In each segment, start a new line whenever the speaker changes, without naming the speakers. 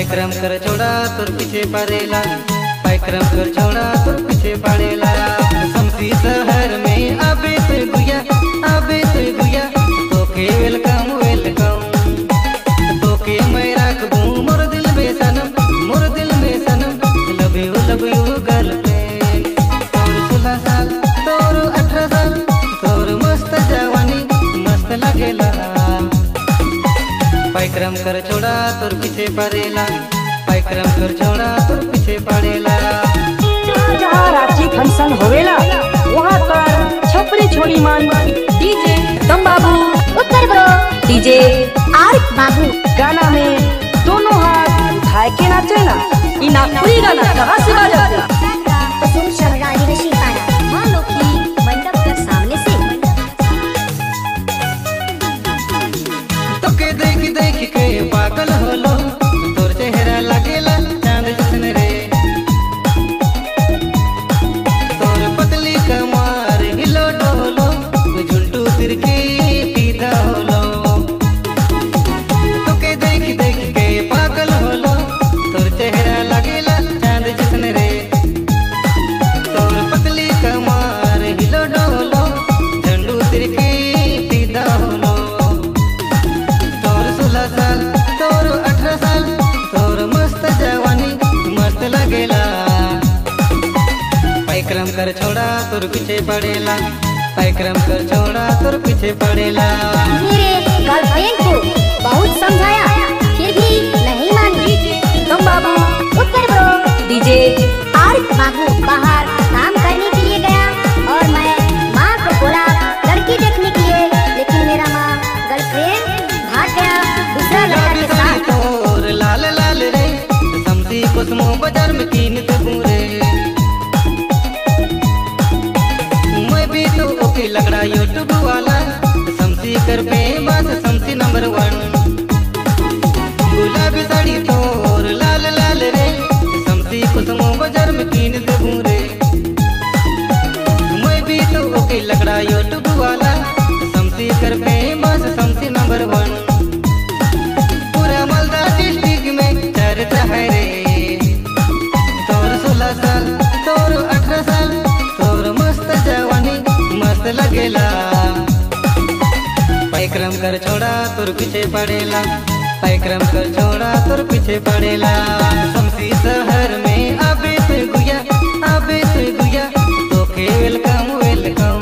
पाइक्रम कर छोड़ा तोर पीछे पड़ेला, पाइक्रम कर छोड़ा तोर पीछे पड़ेला। शमसी शहर में आबे तो गुया, आबे तो गुया, तोके वेलकम वेलकम, तोके मैं रखबू मोर दिल में सनम, मोर दिल में सनम, लव यू गर्लफ्रेंड। तोर 16 साल तोर 18 साल तोर मस्त जवानी मस्त लगेला। पाइक्रम कर छोड़ा तोर पीछे पड़ेला, पाइक्रम कर छोड़ा तोर पीछे पड़ेला।
जहाँ रांची फंक्शन होवेला वहाँ कर छपरी छोड़ी मान डीजे दम बाबू
उत्तर ब्रो
डीजे
आरिफ बाबू
गाना में दोनों हाथ उठाए के नाचे ना। ई नागपुरी गाना कहाँ से बजाते?
कुसुम शमरानी नशी पारा माँ लोकी मंडप के सामने से।
तोके देख देख के पागल होलो, तोर चेहरा लगेला चांद जैसन रे, तोर पतली कमर हिलो डोलो, झुलटू तिरकी पीधा होलो। तोके देख देख के पागल होलो, तोर चेहरा लगेला चांद जैसन रे, तोर पतली कमर हिलो डोलो, झंडू तिरकी पीधा होलो। तोर 16 साल तोर 18 साल तोर मस्त जवानी मस्त लगेला। पाइक्रम कर छोड़ा तोर पीछे पड़ेला, पाइक्रम कर छोड़ा तोर पीछे पड़ेला।
मेरे गर्लफ्रेंड को बहुत समझाया फिर भी नहीं मानी।
दम बाबू
उत्तर ब्रो
डीजे
आरिफ बाबू बाहर काम करने के लिए गया और मैं माँ को बोला लड़की देखने के लिए, लेकिन मेरा माँ गर्लफ्रेंड भाग गया दूसरा लड़का के साथ।
तोर लाल लाल रे समसी कुसुम बाजार में कीन ते पूरे, मैं भी तो ओके लगड़ा यूट्यूब वाला, समसी कर पे बस समसी नंबर 1। गुलाबी साड़ी तोर लाल लाल रे समसी कुसुम बाजार में कीन ते पूरे, मैं भी तो ओके लगड़ा यूट्यूब वाला, समसी कर पे बस समसी नंबर 1। पूरा मालदा डिस्ट्रिक्ट में चर्चा है रे, तोर 16 साल तोर 18 साल तोर मस्त जवानी मस्त लगेला। पाइक्रम कर छोड़ा तोर पीछे पड़ेला, पाइक्रम कर छोड़ा तोर पीछे पड़ेला। शमसी शहर में आबे तो गुया, आबे तो गुया, तोके वेलकम वेलकम,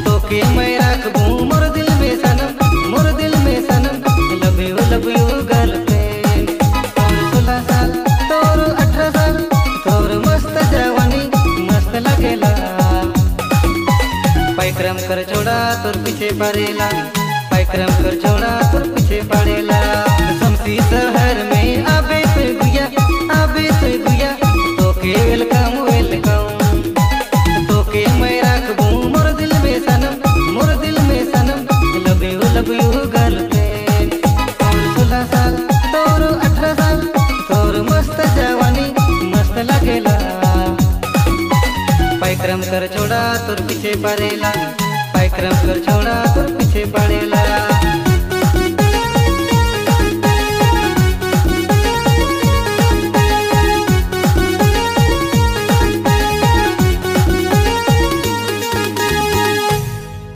तोके मैं रखबू मोर दिल में सनम, मोर दिल में सनम, लव यू गर्लफ्रेंड। तोर 16 साल तोर 18 साल तोर मस्त जवानी मस्त लगेला। पाइक्रम कर छोड़ा तोर पीछे पड़ेला, पाइक्रम कर छोड़ा तोर पीछे पड़ेला। शमसी शहर में आबे तो गुया, आबे तो गुया, तोके वेलकम वेलकम, तोके मैं रखबू मोर दिल में सनम, मोर दिल में सनम, लव यू गर्लफ्रेंड। तोर 16 साल तोर 18 साल तोर मस्त जवानी मस्त लगेला। पाइक्रम कर छोड़ा तोर पीछे पड़ेला, पाइक्रम कर छोड़ा तोर पीछे पड़ेला।